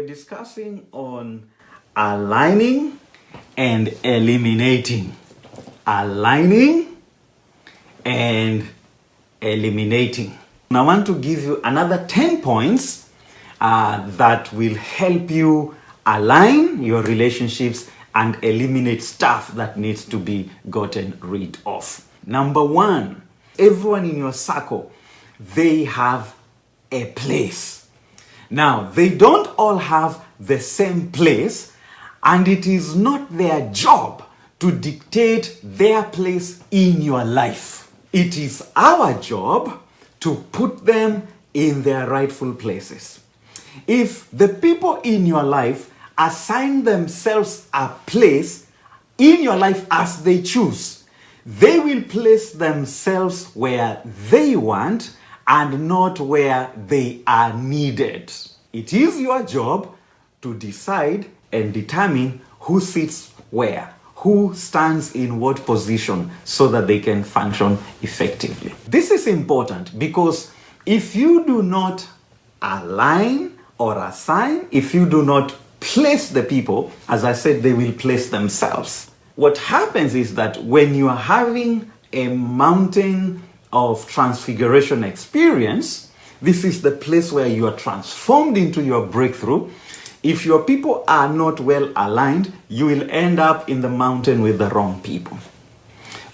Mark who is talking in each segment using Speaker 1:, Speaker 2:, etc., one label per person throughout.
Speaker 1: discussing on aligning and eliminating. Aligning and eliminating. And I want to give you another 10 points that will help you align your relationships and eliminate stuff that needs to be gotten rid of. Number one, everyone in your circle, they have a place. Now, they don't all have the same place, and it is not their job to dictate their place in your life. It is our job to put them in their rightful places. If the people in your life assign themselves a place in your life as they choose, they will place themselves where they want and not where they are needed. It is your job to decide and determine who sits where, who stands in what position, so that they can function effectively. This is important because if you do not align or assign, if you do not place the people, as I said, they will place themselves. What happens is that when you are having a mountain of transfiguration experience, this is the place where you are transformed into your breakthrough. If your people are not well aligned, you will end up in the mountain with the wrong people.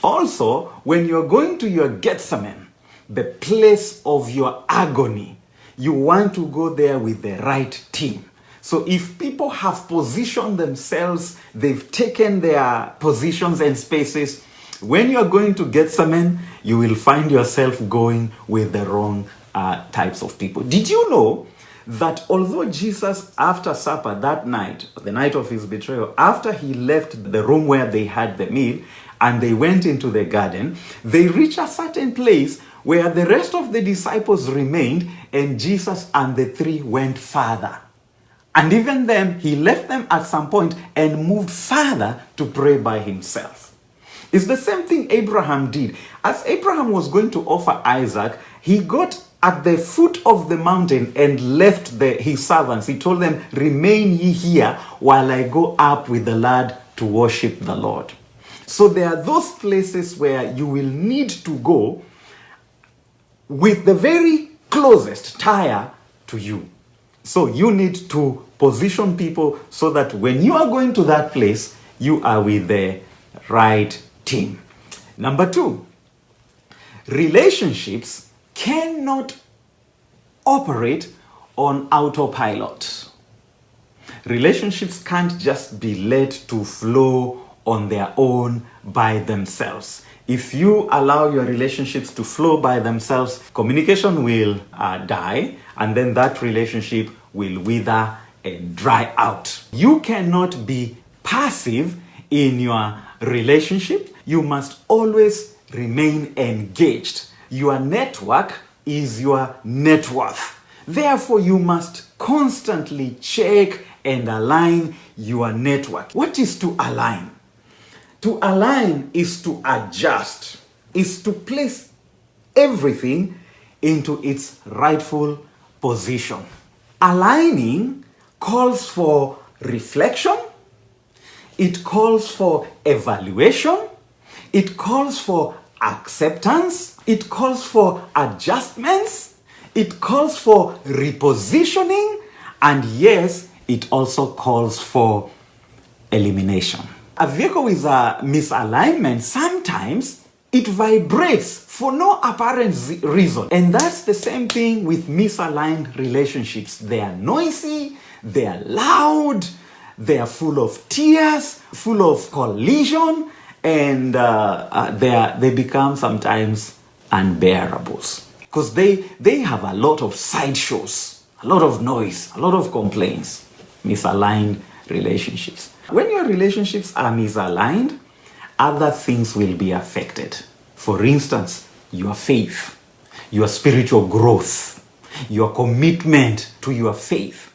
Speaker 1: Also, when you're going to your Gethsemane, the place of your agony, you want to go there with the right team. So if people have positioned themselves, they've taken their positions and spaces, when you're going to Gethsemane, you will find yourself going with the wrong types of people. Did you know that although Jesus, after supper that night, the night of his betrayal, after he left the room where they had the meal and they went into the garden, they reached a certain place where the rest of the disciples remained and Jesus and the three went further. And even then, he left them at some point and moved further to pray by himself. It's the same thing Abraham did. As Abraham was going to offer Isaac, he got at the foot of the mountain and left his servants. He told them, "Remain ye here while I go up with the lad to worship the Lord." So there are those places where you will need to go with the very closest tire to you. So you need to position people so that when you are going to that place, you are with the right team. Number two, relationships cannot operate on autopilot. Relationships can't just be let to flow on their own by themselves. If you allow your relationships to flow by themselves, communication will die, and then that relationship will wither and dry out. You cannot be passive in your relationship. You must always remain engaged. Your network is your net worth. Therefore, you must constantly check and align your network. What is to align? To align is to adjust, is to place everything into its rightful position. Aligning calls for reflection, it calls for evaluation, it calls for acceptance, it calls for adjustments, it calls for repositioning, and yes, it also calls for elimination. A vehicle with a misalignment, sometimes it vibrates for no apparent reason. And that's the same thing with misaligned relationships. They are noisy, they are loud, they are full of tears, full of collision, and they become sometimes unbearables. Because they have a lot of sideshows, a lot of noise, a lot of complaints. Misaligned relationships. When your relationships are misaligned, other things will be affected. For instance, your faith, your spiritual growth, your commitment to your faith.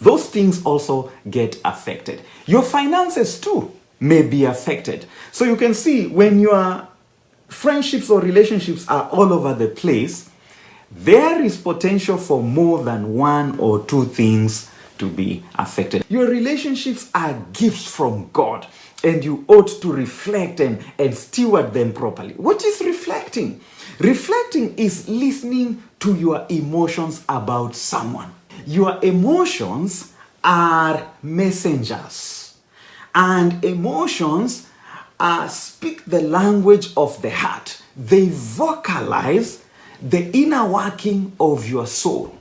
Speaker 1: Those things also get affected. Your finances too may be affected. So you can see when your friendships or relationships are all over the place, there is potential for more than one or two things to be affected. Your relationships are gifts from God, and you ought to reflect and steward them properly. What is reflecting? Reflecting is listening to your emotions about someone. Your emotions are messengers, and emotions speak the language of the heart. They vocalize the inner working of your soul.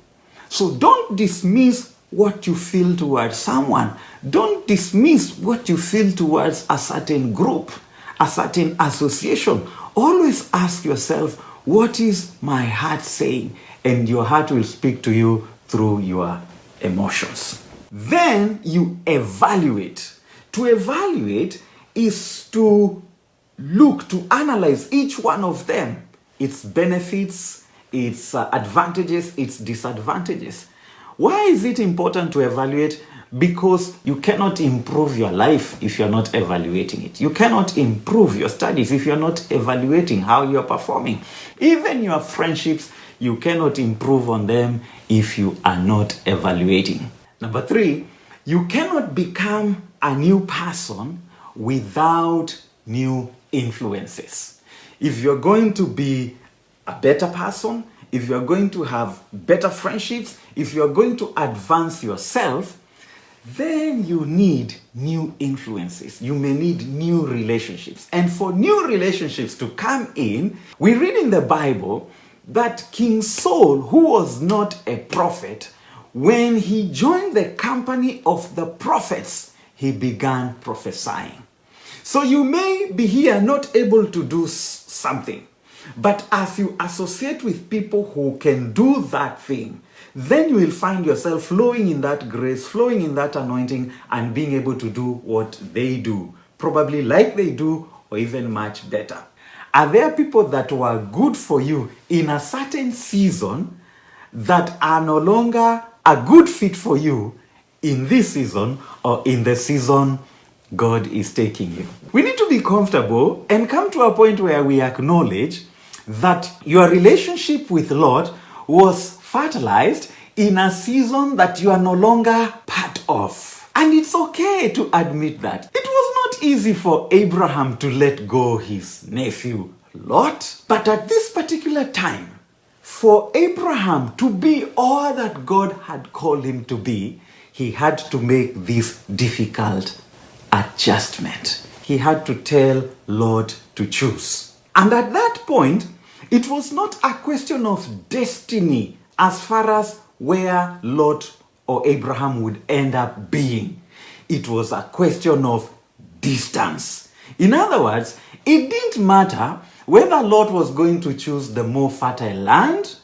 Speaker 1: So don't dismiss what you feel towards someone. Don't dismiss what you feel towards a certain group, a certain association. Always ask yourself, what is my heart saying? And your heart will speak to you through your emotions. Then you evaluate. To evaluate is to look, to analyze each one of them, its benefits, its advantages, its disadvantages. Why is it important to evaluate? Because you cannot improve your life if you're not evaluating it. You cannot improve your studies if you're not evaluating how you're performing. Even your friendships, you cannot improve on them if you are not evaluating. Number 3, you cannot become a new person without new influences. If you're going to be a better person, if you're going to have better friendships, if you're going to advance yourself, then you need new influences. You may need new relationships. And for new relationships to come in, we read in the Bible that King Saul, who was not a prophet, when he joined the company of the prophets, he began prophesying. So you may be here not able to do something, but as you associate with people who can do that thing, then you will find yourself flowing in that grace, flowing in that anointing, and being able to do what they do, probably like they do, or even much better. Are there people that were good for you in a certain season that are no longer a good fit for you in this season or in the season God is taking you? We need to be comfortable and come to a point where we acknowledge that your relationship with the Lord was fertilized in a season that you are no longer part of. And it's okay to admit that. It was not easy for Abraham to let go his nephew Lot, but at this particular time, for Abraham to be all that God had called him to be, he had to make this difficult adjustment. He had to tell Lot to choose. And at that point, it was not a question of destiny as far as where Lot or Abraham would end up being. It was a question of distance. In other words, it didn't matter whether Lot was going to choose the more fertile land.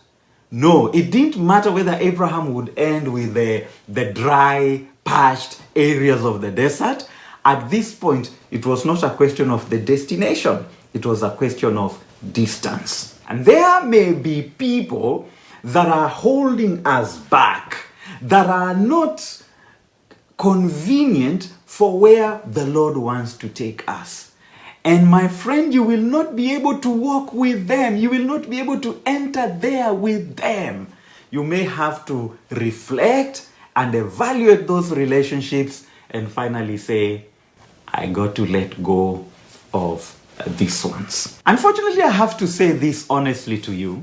Speaker 1: No, it didn't matter whether Abraham would end with the dry, parched areas of the desert. At this point, it was not a question of the destination. It was a question of distance. And there may be people that are holding us back, that are not convenient for where the Lord wants to take us. And my friend, you will not be able to walk with them. You will not be able to enter there with them. You may have to reflect and evaluate those relationships and finally say, I got to let go of these ones. Unfortunately, I have to say this honestly to you,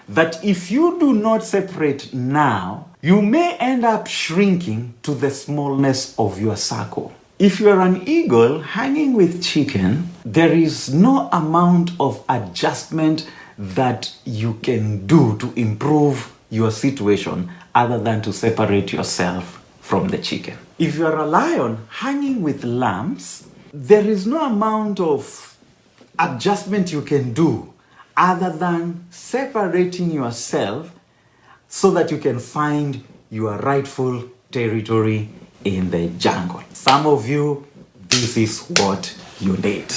Speaker 1: that if you do not separate now, you may end up shrinking to the smallness of your circle. If you're an eagle hanging with chicken, there is no amount of adjustment that you can do to improve your situation other than to separate yourself from the chicken. If you're a lion hanging with lambs, there is no amount of adjustment you can do other than separating yourself so that you can find your rightful territory in the jungle. Some of you, this is what you need.